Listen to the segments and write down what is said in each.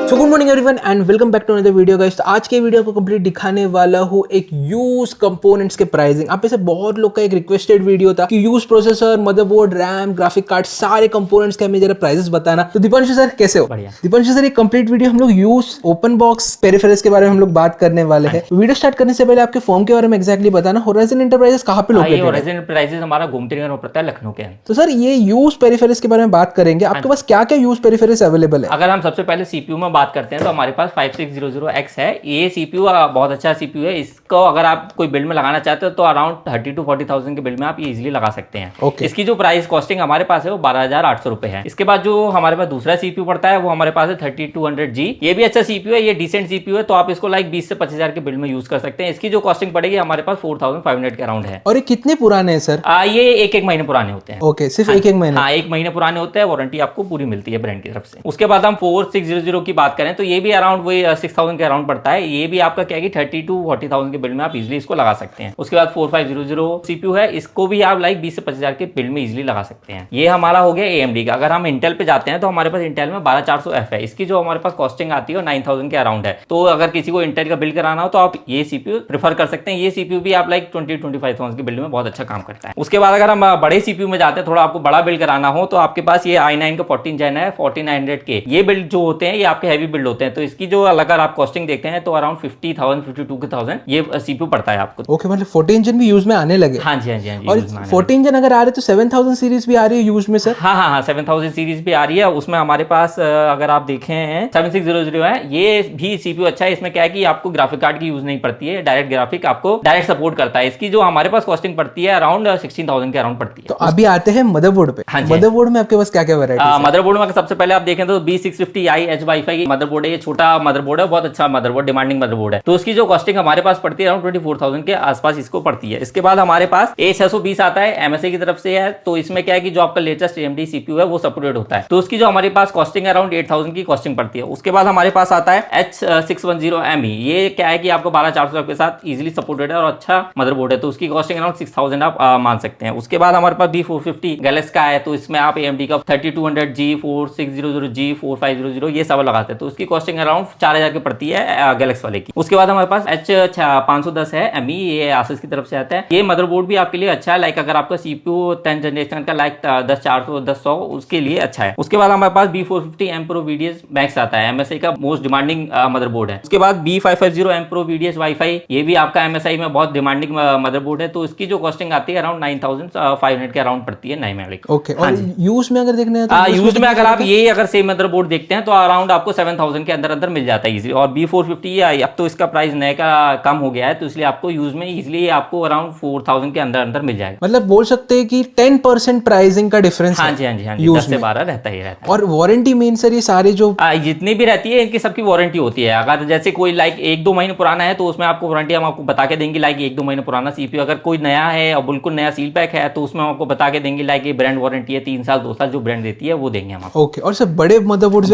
So good morning everyone and welcome back to another video guys. तो आज के video को कंप्लीट दिखाने वाला हूँ एक यूज कंपोनेंट्स के प्राइसिंग। आप में से बहुत लोग का एक रिक्वेस्टेड वीडियो था कि use processor, motherboard, RAM, graphic card, सारे कंपोनेंट्स के हमें जरा प्राइसेस बताना। तो दीपांशु सर कैसे हो? बढ़िया। दीपांशु सर, एक कंप्लीट वीडियो हम लोग यूज ओपन बॉक्स पेरिफेरल्स के बारे में हम लोग बात करने वाले हैं। वीडियो स्टार्ट करने से पहले आपके फॉर्म के बारे में एक्जैक्टली बताना। होराइजन एंटरप्राइजेस कहाँ पे लोकेटेड है? होराइजन एंटरप्राइजेस हमारा गोमती नगर में पड़ता है, लखनऊ के। तो सर ये यूज पेरिफेरल्स के बारे में बात करेंगे। आपके पास क्या क्या यूज पेरिफेरल्स अवेलेबल है? अगर हम सबसे पहले सीपीयू में बात करते हैं तो हमारे पास 5600X है। ये सीपीयू बहुत अच्छा सीपीयू है। इसको अगर आप कोई बिल्ड में लगाना चाहते हो तो अराउंड 30 to 40,000 के बिल्ड में आप ये इजीली लगा सकते हैं। इसकी जो प्राइस कॉस्टिंग हमारे पास है वो 12,800 रुपए है। इसके बाद जो हमारे पास दूसरा सीपीयू पड़ता है वो हमारे पास है 3200G। ये भी अच्छा सीपीयू है, ये डिसेंट सीपीयू है, तो आप इसको लाइक 20 से 25,000 के बिल्ड में यूज कर सकते हैं। इसकी जो कॉस्टिंग पड़ेगी हमारे पास 4500 के अराउंड है। और ये कितने पुराने हैं सर? ये एक महीने पुराने होते हैं। ओके, सिर्फ एक महीने? हाँ, 1 महीने पुराने होते हैं। वारंटी आपको पूरी मिलती है ब्रांड की तरफ से। उसके बाद हम 4600 की बात करें तो ये भी अराउंड वही 6,000 के अराउंड पड़ता है। ये भी आपका क्या है कि 30 to 40,000 के बिल्ड में आप इजीली इसको लगा सकते हैं। उसके बाद 4500 सीपीयू है, इसको भी आप लाइक 20 से 25,000 के बिल्ड में इजीली लगा सकते हैं। ये हमारा हो गया AMD का। अगर हम इंटेल पे जाते हैं तो हमारे पास इंटेल में 12400F है। इसकी जो हमारे पास कॉस्टिंग आती है 9,000 के अराउंड है। तो अगर किसी को इंटेल का बिल्ड कराना हो तो आप ये सीपीयू प्रेफर कर सकते हैं। ये सीपीयू भी आप लाइक 20-25,000 के बिल्ड में बहुत अच्छा काम करता है। उसके बाद अगर हम बड़े सीपीयू में जाते हैं, थोड़ा आपको बड़ा बिल्ड कराना हो, तो आपके पास ये i9 का 14 Gen है, 4900 के। ये बिल्ड जो होते हैं ये आपके हैवी बिल्ड होते हैं। तो इसकी जो अगर आप कॉस्टिंग देखते हैं तो अराउंड 50,000 52,000 ये सीपीयू पड़ता है आपको। ओके, मतलब 14 जन भी यूज में आने लगे? हाँ जी, हाँ जी, हाँ जी। और 14 जन अगर आ रहे तो 7000 सीरीज भी आ रही है यूज में सर? हाँ, 7000 सीरीज भी आ रही है। उसमें हमारे पास अगर आप देखें हैं 7600 है। ये भी सीपीयू अच्छा है। इसमें क्या है कि आपको ग्राफिक कार्ड की यूज नहीं पड़ती है, डायरेक्ट ग्राफिक आपको डायरेक्ट सपोर्ट करता है। इसकी जो हमारे पास कॉस्टिंग पड़ती है अराउंड 16,000 के अराउंड पड़ती है। तो अभी आते हैं मदरबोर्ड पे। हाँ, मदरबोर्ड में आपके पास क्या क्या वैरायटी है? मदरबोर्ड में सबसे पहले आप देखें तो B650i H वाईफाई मदरबोर्ड है। ये छोटा मदरबोर्ड है, बहुत अच्छा मदरबोर्ड, डिमांडिंग मदरबोर्ड है। तो उसकी जो कॉस्टिंग हमारे पास पड़ती है अराउंड 24,000 के आसपास इसको पड़ती है। इसके बाद हमारे पास A620 आता है, MSI की तरफ से है। तो इसमें क्या है कि जो आपका लेटेस्ट AMD सीपीयू है वो सपोर्टेड होता है। तो उसकी जो हमारे पास कॉस्टिंग अराउंड 8,000 की कॉस्टिंग पड़ती है। उसके बाद हमारे पास आता है H610ME। ये क्या है कि आपको 12,400 के साथ इजीली सपोर्टेड है और अच्छा मदरबोर्ड है। तो उसकी कॉस्टिंग अराउंड 6,000 आप मान सकते हैं। उसके बाद हमारे पास B450 गैलेक्सी का है। तो इसमें आप AMD का 3200G, 4600G, 4500 ये सब लगाते हैं। तो उसकी कॉस्टिंग अराउंड 4,000 की पड़ती है गैलेक्सी वाले की। उसके बाद हमारे पास H510 है ME, ये आसुस की तरफ से आता है। ये मदरबोर्ड भी आपके लिए अच्छा है। लाइक अगर आपका CPU 10 जनरेशन का लाइक 10400 1000 उसके लिए अच्छा है। उसके बाद हमारे पास B450 M Pro VDS Max आता है, MSI का मोस्ट डिमांडिंग मदरबोर्ड है। उसके बाद B550 M Pro VDS wifi, ये भी आपका MSI में बहुत डिमांडिंग मदरबोर्ड है। तो इसकी जो कॉस्टिंग आती है अराउंड 9,500 के अराउंड पड़ती है 9 ओके। और यूज में अगर देखना है तो यूज में अगर आप ये अगर सेम मदरबोर्ड देखते हैं तो अराउंड आपको 7,000 के अंदर अंदर मिल जाता है इजीली। और B450 अब तो इसका प्राइस नए का कम हो गया है, तो इसलिए आपको यूज में इजीली आपको अराउंड 4,000 के अंदर अंदर मिल जाएगा। मतलब बोल सकते हैं कि 10% प्राइसिंग का डिफरेंस? हाँ जी, हाँ जी, हाँ जी, 10 से 12 रहता ही रहता है। और वारंटी मेन सर ये सारे जो जितनी भी रहती है इनकी सबकी वारंटी होती है। अगर जैसे कोई लाइक 1-2 महीने पुराना है तो उसमें आपको वारंटी हम आपको बता के देंगे लाइक 1-2 महीने पुराना सीपीयू। अगर कोई नया है और बिल्कुल नया सील पैक है तो उसमें हम आपको बता के देंगे लाइक ये ब्रांड वारंटी है 3 साल 2 साल जो ब्रांड देती है वो देंगे हम आपको। ओके। और सर बड़े मदरबोर्ड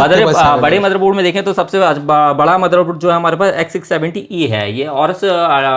बड़े मदरबोर्ड में देखें तो सबसे बड़ा मदरबोर्ड जो है हमारे पास X670E है। ये ऑरस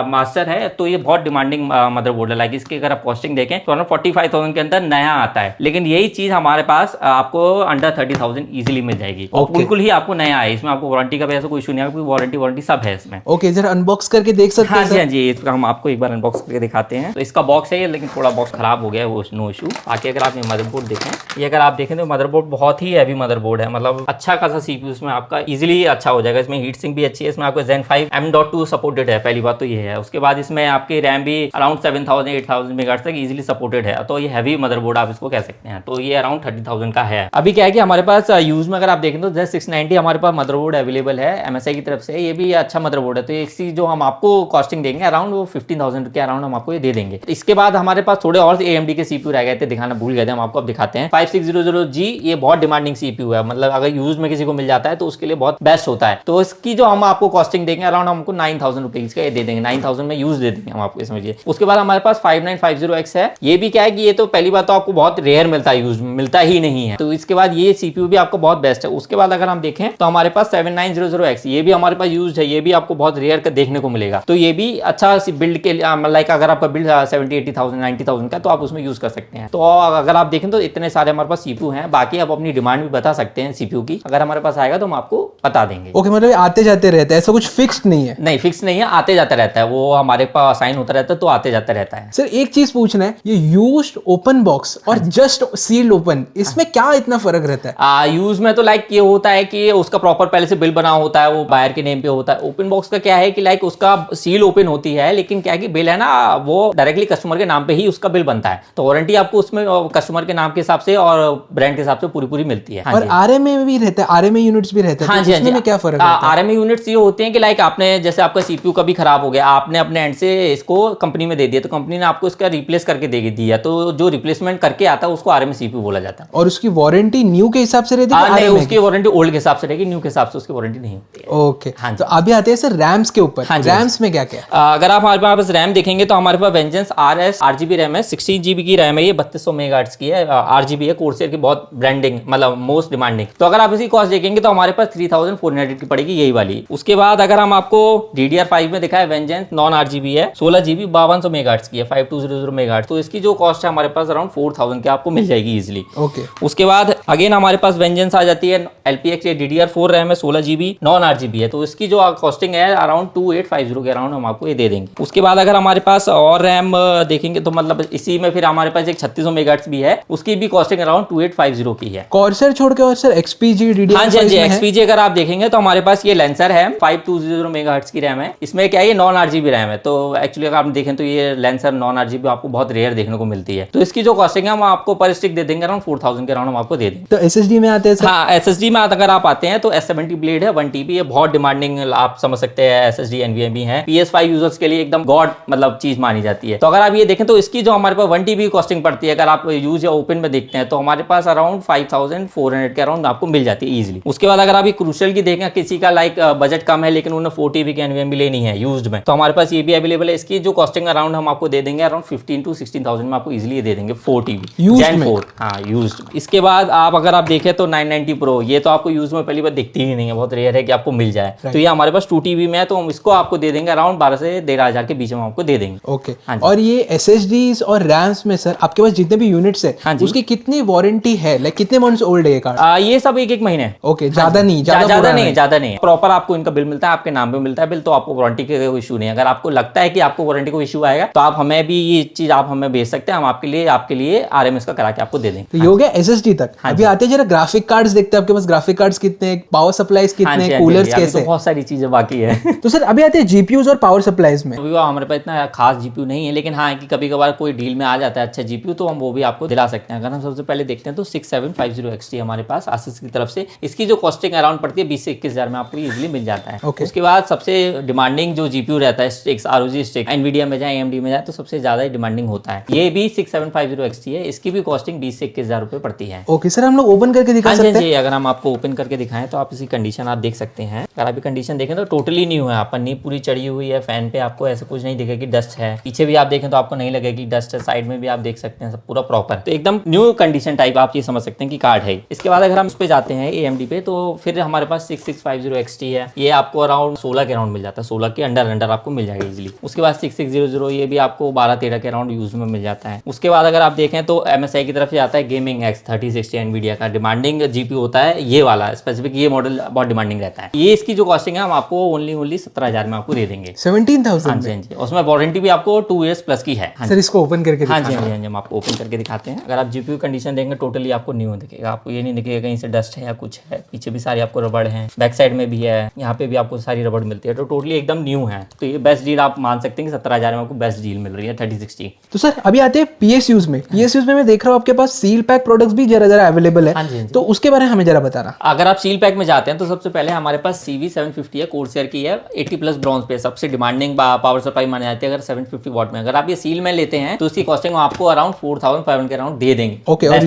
मास्टर है। तो ये बहुत डिमांडिंग मदरबोर्ड है। लाइक इसकी अगर आप कॉस्टिंग देखें तो 45,000 के अंदर नया आता है। लेकिन यही चीज हमारे पास आपको अंडर 30,000 इजीली मिल जाएगी। बिल्कुल ही आपको नया है। इसमें आपको वारंटी का भी ऐसा कोई इशू नहीं है, वारंटी सब है इसमें। ओके, जरा अनबॉक्स करके देख सकते हैं? हाँ जी, हाँ जी, इसका हम आपको एक बार अनबॉक्स करके दिखाते हैं। तो इसका बॉक्स है, लेकिन थोड़ा बॉक्स खराब हो गया है, वो नो इशू। बाकी अगर आप ये मदरबोर्ड देखें, ये अगर आप देखें तो मदरबोर्ड बहुत ही हैवी मदरबोर्ड है। मतलब अच्छा खासा सीपीयू इसमें आपका इजीली अच्छा हो जाएगा। इसमें हीट सिंक भी अच्छी है। इसमें आपको Zen 5 M.2 सपोर्टेड है, पहली बात तो ये है। उसके बाद इसमें आपकी रैम भी अराउंड 7,000-8,000 मेगाहर्ट्ज तक इजीली सपोर्टेड है। तो ये हैवी मदरबोर्ड आप इसको कह सकते हैं। तो ये अराउंड 30,000 का है। अभी क्या है कि हमारे पास यूज में अगर आप देखें तो Z690 हमारे पास मदरबोर्ड अवेलेबल है MSI की तरफ से। ये भी अच्छा मदरबोर्ड है। तो इसकी जो हम आपको कॉस्टिंग देंगे अराउंड वो 15,000 के अराउंड हम आपको ये दे देंगे। इसके बाद हमारे पास थोड़े और AMD के सीपीयू रह गए थे, दिखाना भूल गए थे, हम आपको अब दिखाते हैं। 5600G ये बहुत डिमांडिंग सीपीयू है। मतलब अगर यूज में किसी को मिल जाता है तो उसके लिए बहुत बेस्ट होता है। तो इसकी जो हम आपको कॉस्टिंग देंगे अराउंड हमको 9,000 रुपीज का ये दे देंगे। 9,000 में यूज दे देंगे हम आपको, समझिए। उसके बाद हमारे पास 5950X है। ये भी क्या है कि ये तो पहली बात तो आपको बहुत रेयर मिलता है, यूज मिलता ही नहीं है। तो इसके बाद ये सीपीयू भी आपको बहुत बेस्ट है। उसके बाद अगर हम देखें तो हमारे पास 7900X ये भी हमारे पास यूज है। ये भी आपको बहुत रेयर का देखने को मिलेगा। तो ये भी अच्छा बिल्ड के लिए लाइक अगर आपका बिल्ड 70-80,000 90,000 का तो आप उसमें यूज कर सकते हैं। तो अगर आप देखें तो इतने सारे हमारे पास सीपीयू हैं। बाकी आप अपनी डिमांड भी बता सकते हैं सीपीयू की। अगर हमारे पास आएगा तो हम आपको बता देंगे। ओके, मतलब ये आते जाते रहते हैं, ऐसा कुछ फिक्स्ड नहीं है? नहीं, फिक्स नहीं है, आते जाता रहता है, वो हमारे पास असाइन होता रहता है तो आते जाता रहता है। सर एक चीज पूछना है, ये यूज्ड ओपन बॉक्स और जस्ट सील्ड ओपन, इसमें क्या इतना फर्क रहता है? यूज में तो लाइक ये होता है कि उसका प्रॉपर पहले से बिल बना होता है, वो बायर के नेम पे होता है। ओपन बॉक्स का क्या है कि लाइक उसका सील ओपन होती है, लेकिन क्या है कि बिल है ना वो डायरेक्टली कस्टमर के नाम पे ही उसका बिल बनता है, तो वारंटी आपको उसमें कस्टमर के नाम के हिसाब से और ब्रांड के हिसाब से पूरी मिलती है। और आरएमए में भी रहता है, आरएमए यूनिट्स भी रहते हैं, हाँ तो जी, हाँ उसमें जी। में क्या फर्क रहता है? आरएमए यूनिट्स ये होते हैं कि लाइक आपने जैसे आपका सीपीयू कभी खराब हो गया, आपने अपने एंड से इसको कंपनी में दे दिया, तो कंपनी ने आपको इसका रिप्लेस करके दे दिया, तो जो रिप्लेसमेंट करके आता है उसको आरएमए सीपीयू बोला जाता है। और उसकी वारंटी न्यू के हिसाब से रहती है? नहीं, उसकी वारंटी ओल्ड के हिसाब से रहेगी, न्यू के हिसाब से उसकी वारंटी नहीं होती है। ओके, हाँ तो अभी आते हैं सर रैम्स के ऊपर। हाँ जी, रैम्स में क्या क्या है? अगर आप हमारे पास रैम देखेंगे तो हमारे पास वेंजेंस RS 8GB रैम है, 16GB की रैम है, ये 3200 मेगाहर्ट्ज की है, 8GB है, कोर्सेर की बहुत ब्रांडिंग मतलब मोस्ट डिमांडिंग। तो अगर आप इसकी कॉस्ट देखेंगे तो हमारे पास 3400 की पड़ेगी, यही वाली। उसके बाद अगर हम आपको DDR5 में दिखाए, वेंजेंस नॉन 8GB है, 16GB 5200 मेगाहर्ट्ज की है, 5200 मेगाहर्ट्ज, तो इसकी जो कॉस्ट है हमारे पास अराउंड 4000 की आपको मिल जाएगी इजिली। ओके, उसके बाद अगेन हमारे पास वेंजेंस आ जाती है, LPX या DDR4 रैम है, 16GB नॉन 8GB है, तो इसकी जो कॉस्टिंग है अराउंड 2850 के अराउंड हम आपको ये दे देंगे। उसके बाद अगर हमारे पास और रैम देखेंगे तो मतलब इसी में फिर हमारे पास एक 3600 मेगाहर्ट्ज भी है, उसकी भी कॉस्टिंग अराउंड 2850 की है। कॉर्सर छोड़ के और सर XPG DDR5 हाँ जी, में है? XPG अगर आप देखेंगे तो हमारे पास ये लेंसर है, 5200 मेगाहर्ट्ज की रैम है, इसमें क्या है ये नॉन 8GB रैम है, तो एक्चुअली अगर आप देखें तो ये लेंसर नॉन 8GB आपको बहुत रेयर देखने को मिलती है, तो इसकी जो कॉस्टिंग है हम आपको पर स्टिक दे देंगे अराउंड 4000 के अराउंड हम आपको दे देंगे। तो SSD में आते हैं सर? हाँ, SSD में अगर आप आते हैं तो S70 ब्लेड है, 1TB, ये बहुत डिमांडिंग आप समझ सकते हैं, SSD NVMe है, PS5 यूजर्स के लिए एकदम गॉड मतलब चीज मानी जाती है। तो अगर आप ये देखें तो इसकी जो हमारे पास 1TB कॉस्टिंग पड़ती है, अगर आप यूज या ओपन में देखते हैं तो हमारे पास अराउंड 5400 के अराउंड आपको मिल जाती है इजिली। उसके बाद अगर आप ये क्रूशियल की देखें, किसी का लाइक बजट कम है लेकिन उन्हें 4TB की NVMe लेनी है यूज्ड में, तो हमारे पास ये भी अवेलेबल है, इसकी जो कॉस्टिंग अराउंड हम आपको दे देंगे अराउंड 15 to 16,000 में आपको इजिली दे देंगे 4TB Gen 4। हाँ, यूज्ड। इसके बाद अगर आप देखें तो 990 Pro, ये तो आपको यूज में पहली बार दिखती ही नहीं है, बहुत रेयर है कि आपको मिल जाए, तो ये हमारे पास 2TB में है, तो हम इसको आपको दे देंगे अराउंड 12 से 13,000 के बीच में आपको दे देंगे। ओके, और ये SSDs और रैम्स में सर आपके पास जितने भी यूनिट्स है, हाँ उसकी कितनी वारंटी है, लाइक कितने मंथ्स ओल्ड है ये कार्ड? ये सब एक महीने। ओके, ज्यादा नहीं, ज्यादा नहीं, प्रॉपर आपको इनका बिल मिलता है, आपके नाम पे मिलता है बिल, तो आपको वारंटी का कोई इशू नहीं है। अगर आपको लगता है कि आपको वारंटी को इशू आएगा तो आप हमें भी ये चीज आप हमें भेज सकते हैं, हम आपके लिए RMS का करा के आपको दे देंगे। तो ये हो गया SSD तक। अभी आते हैं जरा ग्राफिक कार्ड्स देखते हैं, आपके पास ग्राफिक कार्ड्स कितने हैं, पावर सप्लाईज कितने हैं, कूलर्स कैसे? बहुत सारी चीजें बाकी है। तो सर अभी आते हैं GPUs और पावर सप्लाईज में। अभी हमारे पास इतना खास GPU नहीं है, लेकिन हाँ कि कभी कभार कोई डील में आ जाता है अच्छा GPU, तो हम वो भी आपको दिला सकते हैं। अगर हम सबसे पहले देखते हैं तो 6750 XT हमारे पास आसिस की तरफ से, इसकी जो कॉस्टिंग अराउंड पड़ती है 20 से 21,000 में आपको इजीली मिल जाता है। उसके बाद सबसे डिमांडिंग जो GPU रहता है स्टिक्स, ROG स्टिक, NVIDIA में जाए AMD में जाए तो सबसे ज्यादा डिमांडिंग होता है, ये भी 6750 XT है, इसकी भी कॉस्टिंग 20 से 21,000 रुपए पड़ती है। ओके सर, हम लोग ओपन करके दिखा सकते हैं? अगर हम आपको ओपन करके दिखाएं तो आप इसकी कंडीशन आप देख सकते हैं। अगर आप कंडीशन देखें तो टोटली न्यू है, पन्नी पूरी चढ़ी हुई है, फैन पे आपको ऐसा कुछ नहीं दिखेगा कि डस्ट है, पीछे भी आप देखें तो आपको नहीं लगेगी डस्ट है, साइड में भी आप देख सकते हैं सब पूरा प्रॉपर, तो एकदम न्यू कंडीशन टाइप आप ये समझ सकते हैं कि कार्ड है। इसके बाद अगर हम उस पे जाते हैं AMD पे, तो फिर हमारे पास 6650 XT है, ये आपको अराउंड 16 के अराउंड मिल जाता है, 16 के अंडर आपको मिल जाएगा इजीली। उसके बाद 6600 ये भी आपको 12-13 के अराउंड यूज में मिल जाता है। उसके बाद अगर आप देखें तो MSI की तरफ से आता है गेमिंग X 3060 NVIDIA का डिमांडिंग GPU होता है, ये वाला स्पेसिफिक ये मॉडल बहुत डिमांडिंग रहता है। ये इसकी जो कॉस्टिंग है हम आपको ओनली 17,000 में आपको दे देंगे। 17,000? हाँ जी, उसमें वारंटी भी आपको 2 years प्लस की है। सर इसको ओपन करके हाँ जी, हम आपको ओपन करके दिखाते हैं। अगर आप GPU कंडीशन देंगे टोटली आपको न्यू दिखेगा, आपको ये नहीं दिखेगा कहीं से डस्ट है या कुछ है, पीछे भी सारी आपको रबड़ है, बैक साइड में भी है, यहाँ पे भी आपको सारी रबड़ मिलती है, तो टोटली एकदम न्यू है। तो ये बेस्ट डील आप मान सकते हैं कि 17,000 में आपको बेस्ट डील मिल रही है 3060। तो सर अभी आते हैं PSUs में। PSUs में मैं देख रहा हूँ आपके पास सील पैक प्रोडक्ट्स भी जरा अवेलेबल है, तो उसके बारे में हमें जरा बताना। अगर आप सील पैक में जाते हैं तो सबसे पहले हमारे पास CV750 है, कोर्सेर की है, 80+ ब्रॉन्ज पे, सबसे डिमांडिंग पावर सप्लाई मानी जाती है अगर 750 वॉट में। अगर आप ये सील में लेते हैं तो उसकी कॉस्टिंग आपको अराउंड 4500 के अराउंड दे देंगे। ओके, और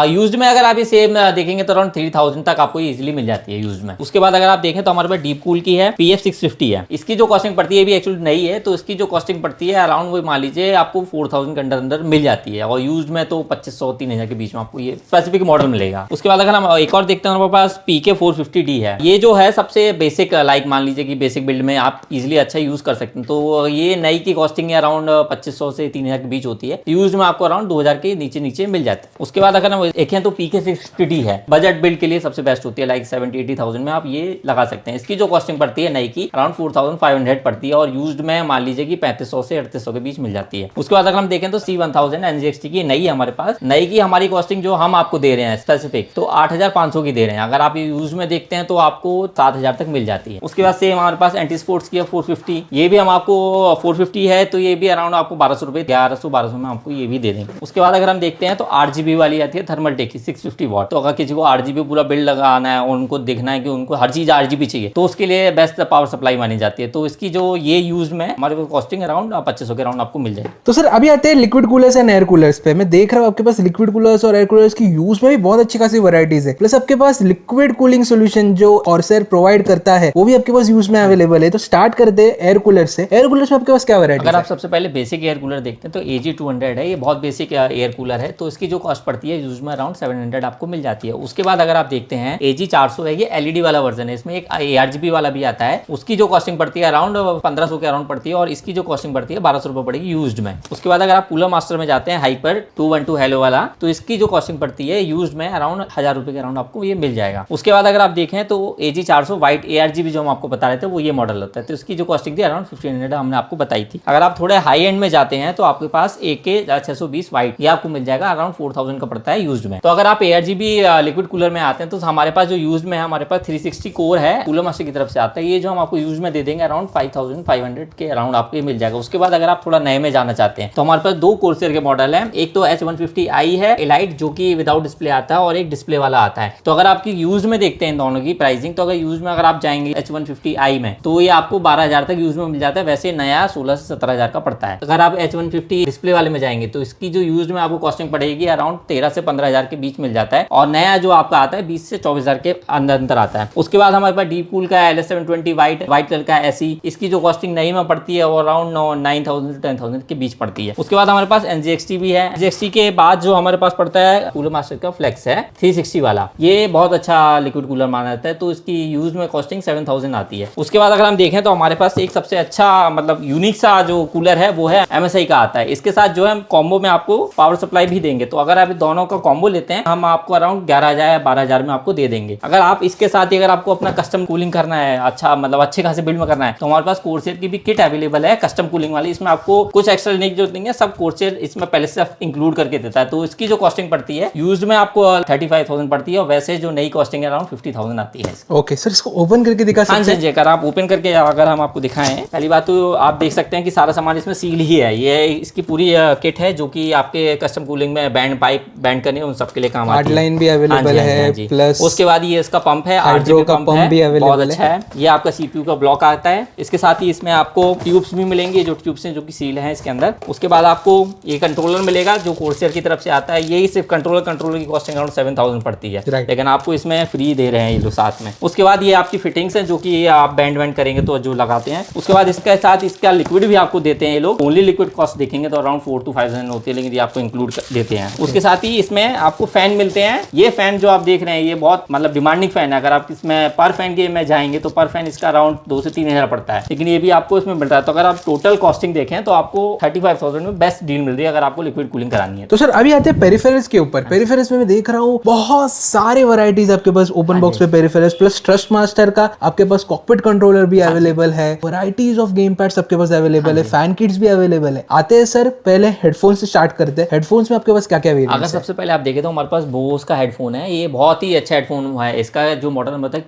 यूज्ड में अगर आप ये सेम देखेंगे तो अराउंड 3000 तक आपको इजीली मिल जाती है यूज्ड में। उसके बाद अगर आप देखें तो हमारे पास डीप कूल की है, PF650 है, इसकी जो कॉस्टिंग पड़ती है भी एक्चुअली नई है, तो इसकी जो कॉस्टिंग पड़ती है अराउंड वो मान लीजिए आपको 4000 के अंदर मिल जाती है, और यूज्ड में तो 2500-3000 के बीच में आपको ये स्पेसिफिक मॉडल मिलेगा। उसके बाद अगर हम एक और देखते हैं हमारे पास PK450D है, ये जो है सबसे बेसिक लाइक मान लीजिए कि बेसिक बिल्ड में आप इजीली अच्छा यूज कर सकते हैं, तो ये नई की कॉस्टिंग अराउंड 2500 से 3000 के बीच होती है, यूज में आपको अराउंड 2000 के नीचे मिल जाता है। उसके बाद अगर हम देखें तो PK650D है, बजट बिल्ड के लिए सबसे बेस्ट होती के लाइक 70-80,000 में आप ये लगा सकते हैं। इसकी जो कॉस्टिंग पड़ती है नई की अराउंड 4,500 पड़ती है और यूज्ड में मान लीजिए कि 3500 से 3800 के बीच मिल जाती है। उसके बाद अगर हम देखें तो C1000 NZXT की नई है हमारे पास। नई की हमारी कॉस्टिंग जो हम आपको दे रहे हैं स्पेसिफिक तो 8,500 की दे रहे हैं। अगर आप ये यूज में देखते हैं तो आपको 7,000 तक मिल जाती है। उसके बाद सेम हमारे पास एंटी स्पोर्ट्स की 450, ये भी हम आपको 450 है तो ये भी अराउंड आपको 1200 रुपए 1100-1200 में आपको ये भी दे देंगे। उसके बाद अगर हम देखते हैं तो 8GB वाली आती है थर्मल टेक की 650 वाट। तो अगर किसी को 8GB पूरा बिल्ड लगाना है और उनको देखना है कि उनको हर चीज 8GB चाहिए तो उसके लिए बेस्ट पावर सप्लाई मानी जाती है। तो इसकी जो ये यूज में हमारे को कॉस्टिंग अराउंड 2500 के अराउंड आपको मिल जाएगी। तो सर अभी आते हैं liquid coolers and air coolers पे। मैं देख रहा हूँ आपके पास लिक्विड कूलर्स और एयर कूलर्स की यूज में भी बहुत अच्छी खासी वैरायटीज है, प्लस आपके पास लिक्विड कूलिंग सॉल्यूशन जो कॉर्सैर प्रोवाइड करता है वो भी आपके पास यूज में अवेलेबल है। तो स्टार्ट करते हैं एयर कूलर से। एयर कूलर्स में आपके पास क्या वैरायटी अगर आप सबसे पहले बेसिक एयर कूलर देखते हैं तो AG200 है। ये बहुत बेसिक एयर कूलर है तो इसकी जो कॉस्ट पड़ती है यूज में अराउंड 700 आपको मिल जाती है। उसके बाद अगर आप देखते हैं AG400 है, ये LED वाला वर्जन है। इसमें एक ARGB वाला भी आता है। उसकी जो कॉस्टिंग पड़ती है अराउंड 1500 के अराउंड पड़ती है और इसकी जो कॉस्टिंग पड़ती है 1200 रुपए पड़ेगी यूज्ड में। उसके बाद अगर आप कूलर मास्टर में जाते हैं हाइपर 212 हेलो वाला तो इसकी जो कॉस्टिंग पड़ती है यूज्ड में अराउंड 1000 रुपए के अराउंड आपको ये मिल जाएगा। उसके बाद अगर आप देखें तो AG400 व्हाइट ARGB जो हम आपको बता रहे थे वो ये मॉडल होता है। तो इसकी जो कॉस्टिंग थी अराउंड 1500 हमने आपको बताई थी। अगर आप थोड़े हाई एंड में जाते हैं तो आपके पास AK620 व्हाइट ये आपको मिल जाएगा अराउंड 4000 का पड़ता है यूज्ड में। तो अगर आप ARGB लिक्विड कूलर में आते हैं तो हमारे पास जो यूज में है हमारे पास 360 कोर है कूलर मास्टर की तरफ से आता है। ये जो हम आपको यूज में दे देंगे अराउंड 5500 के अराउंड आपको ये मिल जाएगा। उसके बाद अगर आप थोड़ा नए में जाना चाहते हैं तो हमारे पास दो कोर्सेर के मॉडल है। एक तो H150i है एलाइट जो कि विदाउट डिस्प्ले आता है और एक डिस्प्ले वाला आता है। तो अगर आपकी यूज में देखते हैं दोनों की प्राइसिंग तो अगर यूज में अगर आप जाएंगे H150i में तो ये आपको 12,000 तक यूज में मिल जाता है। वैसे नया 16 से 17,000 का पड़ता है। अगर आप H150 डिस्प्ले वाले में जाएंगे तो इसकी जो यूज में आपको कॉस्टिंग पड़ेगी अराउंड 13 से 15,000 के बीच मिल जाता है और नया जो आपका आता है 20 से 24,000 के अंदर आता है। उसके बाद हमारे पास डीप कूल का LS720 व्हाइट कलर का SE इसकी जो कॉस्टिंग नई में पड़ती है वो अराउंड 9,000 से 10,000 के बीच पड़ती है। उसके बाद हमारे पास NZXT भी है। NZXT के बाद जो हमारे पास पड़ता है कूलर मास्टर का फ्लेक्स है 360 वाला। ये बहुत अच्छा लिक्विड कूलर माना जाता है तो इसकी यूज में कॉस्टिंग 7,000 आती है। उसके बाद अगर हम देखें तो हमारे पास एक सबसे अच्छा मतलब यूनिक सा जो कूलर है वो है MSI का आता है। इसके साथ जो है कॉम्बो में आपको पावर सप्लाई भी देंगे। तो अगर आप दोनों का कॉम्बो लेते हैं हम आपको अराउंड 11,000 या 12,000 में आपको दे देंगे। अगर आप इसके साथ ही अगर आपको अपना कस्टम कूलिंग करना है अच्छा मतलब अच्छे खासे बिल्ड में करना है तो हमारे पास कोर्सेर की भी किट अवेलेबल है कस्टम कूलिंग वाली। इसमें आपको कुछ एक्स्ट्रा लेने की जरूरत नहीं है, सब कोर्सेर इसमें पहले से इंक्लूड करके देता है। तो इसकी जो कॉस्टिंग पड़ती है यूज्ड में आपको 35,000 पड़ती है और वैसे जो नई कॉस्टिंग है अराउंड 50,000 आती है। ओके सर इसको ओपन करके दिखा सकते हैं? हाँ जी, अगर आप ओपन करके अगर हम आपको दिखाएं पहली बात तो आप देख सकते हैं कि सारा सामान इसमें सील ही है। ये इसकी पूरी किट है जो कि आपके कस्टम कूलिंग में बैंड पाइप बैंड करने उन सबके लिए काम आती है। हार्डलाइन भी अवेलेबल है प्लस उसके बाद ये इसका पंप है हाइड्रो का पंप भी अवेलेबल बहुत अच्छा है। ये आपका CPU का ब्लॉक आता है। इसके साथ ही इसमें आपको ट्यूब्स भी मिलेंगे जो ट्यूब्स हैं जो कि सील है इसके अंदर। उसके बाद आपको ये कंट्रोलर मिलेगा जो कोर्सेर की तरफ से आता है। यही सिर्फ कंट्रोलर की कॉस्टिंग अराउंड 7,000 पड़ती है लेकिन आपको इसमें फ्री दे रहे हैं ये लोग साथ में। उसके बाद ये आपकी फिटिंग्स है जो कि आप बैंड वैंड करेंगे तो जो लगाते हैं। उसके बाद इसके साथ इसका लिक्विड भी आपको देते हैं ये लोग। ओनली लिक्विड कॉस्ट देखेंगे तो अराउंड 4 to 5,000 होती है लेकिन ये आपको इंक्लूड देते हैं। उसके साथ ही इसमें आपको फैन मिलते हैं। ये फैन जो आप देख रहे हैं ये बहुत मतलब डिमांडिंग फैन है। अगर आप इसमें पर फैन के में जाएंगे तो पर फैन इसका अराउंड 2 से 3,000 पड़ता है लेकिन ये भी आपको इसमें मिलता है। तो अगर आप टोटल कॉस्टिंग देखें तो आपको 35,000 में बेस्ट डील मिल रही है अगर आपको लिक्विड कूलिंग करानी है। तो सर अभी आते हैं पेरिफेरल्स के ऊपर। पेरिफेरल्स में मैं देख रहा हूँ बहुत सारे वैरायटीज आपके पास ओपन बॉक्स पे पेरिफेरल्स प्लस ट्रस्ट मास्टर का आपके पास कॉकपिट कंट्रोलर भी अवेलेबल है। वैरायटीज ऑफ गेम पैड्स आपके पास अवेलेबल है। फैन किट्स भी अवेलेबल है। आते हैं सर पहले हेडफोन से स्टार्ट करते हैं। हेडफोन्स में आपके पास क्या क्या वेरिएंट्स है? अगर सबसे पहले आप देखें तो हमारे पास बोस का हेडफोन है। ये बहुत ही अच्छा हेडफोन है। इसका जो मॉडल नंबर है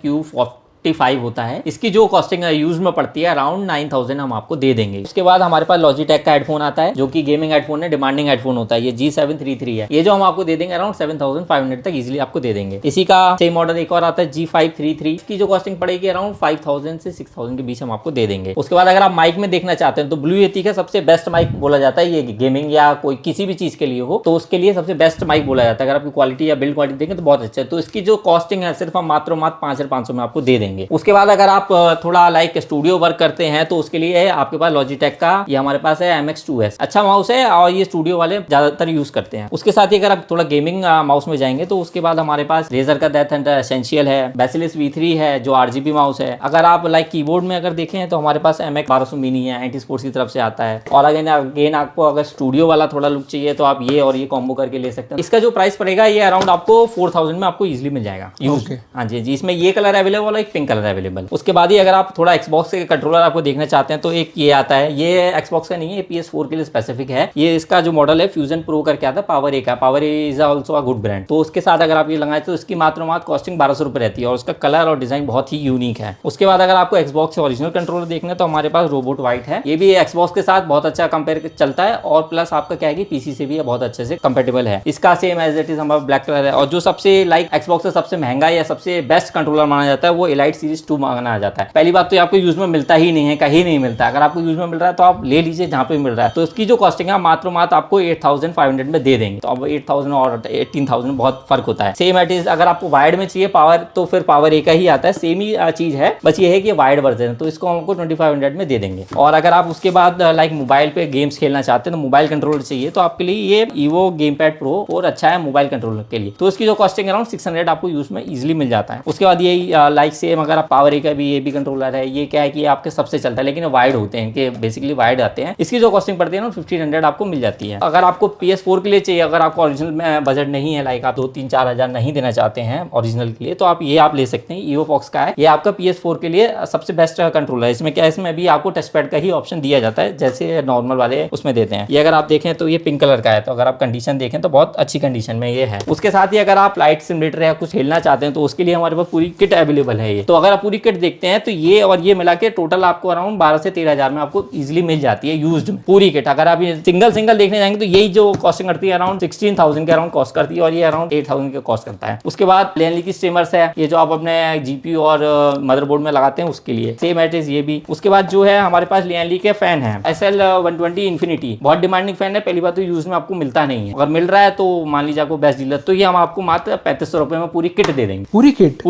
Q45 होता है। इसकी जो कॉस्टिंग यूज में पड़ती है अराउंड 9,000 हम आपको दे देंगे। उसके बाद हमारे पास लॉजिटेक का हेडफोन आता है जो कि गेमिंग हेडफोन है, डिमांडिंग हेडफोन होता है। ये G733 है। ये जो हम आपको दे देंगे अराउंड 7,500 तक इजीली आपको दे देंगे। इसी का सेम मॉडल एक और आता है G533। इसकी जो कॉस्टिंग पड़ेगी अराउंड 5,000 से 6,000 के बीच हम आपको दे देंगे। उसके बाद अगर आप माइक में देखना चाहते हैं तो ब्लू यती का सबसे बेस्ट माइक बोला जाता है। ये गेमिंग या कोई किसी भी चीज के लिए हो तो उसके लिए सबसे बेस्ट माइक बोला जाता है। अगर आपकी क्वालिटी या बिल्ड क्वालिटी देखें तो बहुत अच्छा है। तो इसकी जो कॉस्टिंग है सिर्फ हम मात्र 5,500 में आपको दे देंगे। देंगे। उसके बाद अगर आप थोड़ा लाइक स्टूडियो वर्क करते हैं तो उसके लिए आपके पास लॉजिटेक का ये हमारे पास है MX2S, अच्छा माउस है और ये स्टूडियो वाले ज्यादातर यूज करते हैं। उसके साथ ही अगर आप थोड़ा गेमिंग माउस में जाएंगे तो उसके बाद हमारे पास रेजर का डेथ हंटर एसेंशियल है, बेसिलिस V3 है जो RGB माउस है। अगर आप लाइक कीबोर्ड में अगर देखें तो हमारे पास MX 1200 मिनी है, एंटी स्पोर्ट्स की तरफ से आता है। और अगेन आपको अगर स्टूडियो वाला थोड़ा लुक चाहिए तो आप ये और ये कॉम्बो करके ले सकते हैं। इसका जो प्राइस पड़ेगा ये अराउंड आपको 4000 में आपको इजीली मिल जाएगा यूज। हाँ जी, इसमें ये कलर अवेलेबल है, एक पिंक कलर अवेलेबल। उसके बाद ही अगर आप थोड़ा एक्सबॉक्स के कंट्रोलर आपको देखना चाहते हैं तो एक ये आता है, ये एक्सबॉक्स का नहीं है, ये PS4 के लिए स्पेसिफिक है। ये इसका जो मॉडल है फ्यूजन प्रो करके आता है, पावर ए का। Power A is also a good brand. तो उसके साथ अगर आप ये लगाए तो इसकी मात्र कॉस्टिंग 1200 रुपए रहती है और उसका कलर और डिजाइन बहुत ही यूनिक है। उसके बाद अगर आपको एक्सबॉक्स ओरिजिनल कंट्रोलर देखना है तो हमारे पास रोबोट वाइट है, ये भी एक्सबॉक्स के साथ बहुत अच्छा कंपेयर चलता है और प्लस आपका क्या है कि पीसी से भी बहुत अच्छे से कंपेटेबल है। इसका सेम एज इट इज हमारा ब्लैक कलर है। और जो सबसे लाइक एक्सबॉक्स का सबसे महंगा या सबसे बेस्ट कंट्रोलर माना जाता है वो एलाइट सीरीज 2 माना जाता है। पहली बात तो आपको यूज में मिलता ही नहीं है, कहीं नहीं मिलता। अगर आपको यूज में मिल रहा है तो आप ले लीजिए जहां पे मिल रहा है। तो इसकी जो कॉस्टिंग है मात्र आपको 8500 में दे देंगे। तो अब 8000 और 18000 बहुत फर्क होता है। सेम एट इज अगर आपको वाइड में चाहिए पावर तो फिर पावर ए का ही आता है, सेम ही चीज है, बस ये है कि वाइड वर्जन है तो इसको हमको 2500 में दे देंगे। और अगर आप उसके बाद लाइक मोबाइल पे गेम्स खेलना चाहते हैं तो मोबाइल कंट्रोलर चाहिए तो आपके लिए ये Evo गेमपैड प्रो और अच्छा है मोबाइल कंट्रोलर के लिए। तो इसकी जो कॉस्टिंग अराउंड 600 आपको यूज में इजीली मिल जाता है। उसके बाद ये लाइक सेम अगर आप पावर ए का भी ये भी कंट्रोलर है, ये क्या है कि आपके सबसे चलता है लेकिन वाइड होते हैं कि बेसिकली वाइड आते हैं। इसकी जो कॉस्टिंग पड़ती है ना 1500 आपको मिल जाती है। अगर आपको PS4 के लिए चाहिए, अगर आपको ओरिजिनल में बजट नहीं है, लाइक आप 2-3-4 हजार नहीं देना चाहते हैं ओरिजिनल के लिए तो आप ये आप ले सकते हैं। EvoFox का है, ये आपका PS4 के लिए सबसे बेस्ट कंट्रोलर है। इसमें क्या है, इसमें भी आपको टच पैड का ही ऑप्शन दिया जाता है जैसे नॉर्मल वाले उसमें देते हैं। ये अगर आप देखें तो ये पिंक कलर का है, तो अगर आप कंडीशन देखें तो बहुत अच्छी कंडीशन में ये है। उसके साथ ही अगर आप फ्लाइट सिमुलेटर या कुछ खेलना चाहते हैं तो उसके लिए हमारे पास पूरी किट अवेलेबल है। ये तो अगर आप पूरी किट देखते हैं तो ये और ये मिला के टोटल आपको अराउंड 12 से 13 हजार में आपको इजीली मिल जाती है यूज्ड में पूरी किट। अगर आप ये सिंगल देखने जाएंगे तो यही जो कॉस्टिंग करती है अराउंड 16000 के अराउंड कॉस्ट करती है और ये अराउंड 8000 के कॉस्ट करता है। उसके बाद Lianli की स्ट्रीमर्स है, ये जो आप अपने GPU और मदरबोर्ड में लगाते हैं उसके लिए सेम एट इज ये भी। उसके बाद जो है हमारे पास Lianli के फैन है SL120 Infinity, बहुत डिमांडिंग फैन है। पहली बात तो यूज में आपको मिलता नहीं है, अगर मिल रहा है तो मान लीजिए आपको बेस्ट डीलर, तो ये हम आपको मात्र 3500 रुपए में पूरी किट दे देंगे। पूरी किट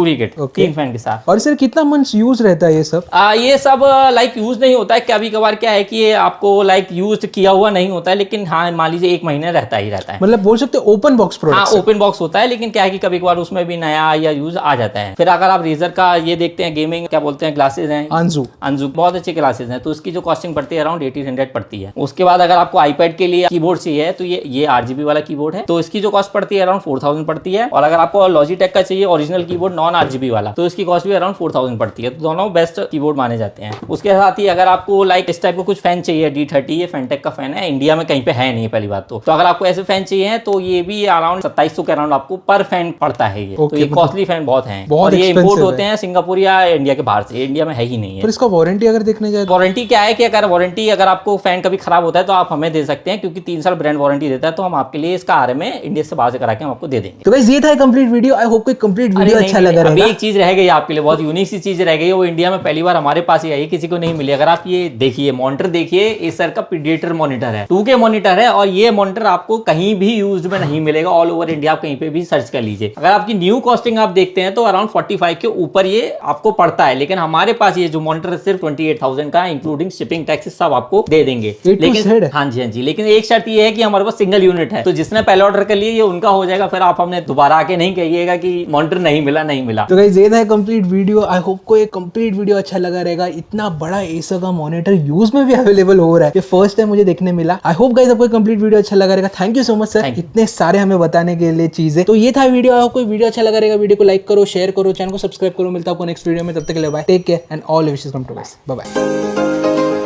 3 फैन के साथ। और सर कितना मंथ्स यूज रहता है ये सब? ये सब लाइक यूज नहीं होता है, कभी कभार क्या है कि ये आपको लाइक यूज किया हुआ नहीं होता है, लेकिन हाँ मान लीजिए 1 महीने रहता ही रहता है। मतलब बोल सकते हैं ओपन बॉक्स प्रोडक्ट। हाँ ओपन बॉक्स होता है, लेकिन क्या है कि कभी कभार उसमें भी नया या यूज आ जाता है। फिर अगर आप रेजर का ये देखते हैं गेमिंग क्या बोलते हैं ग्लासेस हैं, अंजू बहुत अच्छे ग्लासेस हैं, तो उसकी जो कॉस्टिंग पड़ती है अराउंड 1800 पड़ती है। उसके बाद अगर आपको आईपैड के लिए कीबोर्ड चाहिए तो ये RGB वाला कीबोर्ड है, तो इसकी जो कॉस्ट पड़ती है अराउंड 4000 पड़ती है। और अगर आपको लॉजिटेक का चाहिए ओरिजिनल कीबोर्ड नॉन RGB वाला तो इसकी कॉस्ट भी अराउंड 4000 पड़ती है। तो दोनों बेस्ट कीबोर्ड माने जाते हैं। उसके साथ ही अगर आपको लाइक इस टाइप का कुछ फैन चाहिए, D30 ये फैनटेक का फैन है, इंडिया में कहीं पे है नहीं पहली बात तो अगर आपको ऐसे फैन चाहिए तो ये भी अराउंड 2700 के अराउंड आपको पर फैन पड़ता है ये। तो ये कॉस्टली फैन बहुत है और ये इंपोर्ट होते हैं सिंगापुर या इंडिया के बाहर से, इंडिया में है ही नहीं है। पर इसका वारंटी अगर देखने जाए, वारंटी क्या है कि अगर वारंटी अगर आपको फैन कभी खराब होता है तो आप हमें दे सकते हैं, क्योंकि 3 साल ब्रांड वारंटी देता है, तो हम आपके लिए इसका RMA इंडिया से बाहर से करा के हम आपको दे देंगे। तो गाइस ये था कंप्लीट वीडियो। आई होप कि कंप्लीट वीडियो अच्छा लगा रहेगा। अभी एक चीज रह गई आपके लिए, बहुत यूनिक सी चीज रह गई है, वो इंडिया में पहली बार हमारे पास ही आई, किसी को नहीं मिली। अगर आप ये देखिए मॉनिटर देखिए, एसर का प्रीडेटर मॉनिटर है, 2K मॉनिटर है और ये मॉनिटर आपको कहीं भी यूज में नहीं मिलेगा। ऑल ओवर इंडिया आप कहीं पे भी सर्च कर लीजिए। अगर आपकी न्यू कॉस्टिंग आप देखते हैं तो अराउंड 45 के ऊपर ये आपको पड़ता है, लेकिन हमारे पास ये जो मॉनिटर सिर्फ 28,000 का इंक्लूडिंग शिपिंग टैक्सेस सब आपको दे देंगे। लेकिन हाँ जी, लेकिन एक शर्त ये है कि हमारे पास सिंगल यूनिट है, तो जिसने पहले ऑर्डर कर लिया ये उनका हो जाएगा, फिर आप हमने दोबारा आके नहीं कहिएगा कि मॉनिटर नहीं मिला। तो गाइस ये था कंप्लीट वीडियो। आई होप को ये कंप्लीट वीडियो अच्छा लगा रहेगा। इतना बड़ा एसर का मॉनिटर यूज में भी अवेलेबल हो रहा है, ये फर्स्ट टाइम मुझे देखने मिला। आई होप गाइस आपको कंप्लीट वीडियो अच्छा लगा रहेगा। Thank you so much sir, इतने सारे हमें बताने के लिए चीजें। तो ये था वीडियो। आई होप कोई वीडियो अच्छा लगा रहेगा, वीडियो को लाइक करो, शेयर करो, चैनल को सब्सक्राइब करो। मिलता है आपको नेक्स्ट वीडियो में, तब तक के लिए bye, take care and all wishes come to guys, bye bye.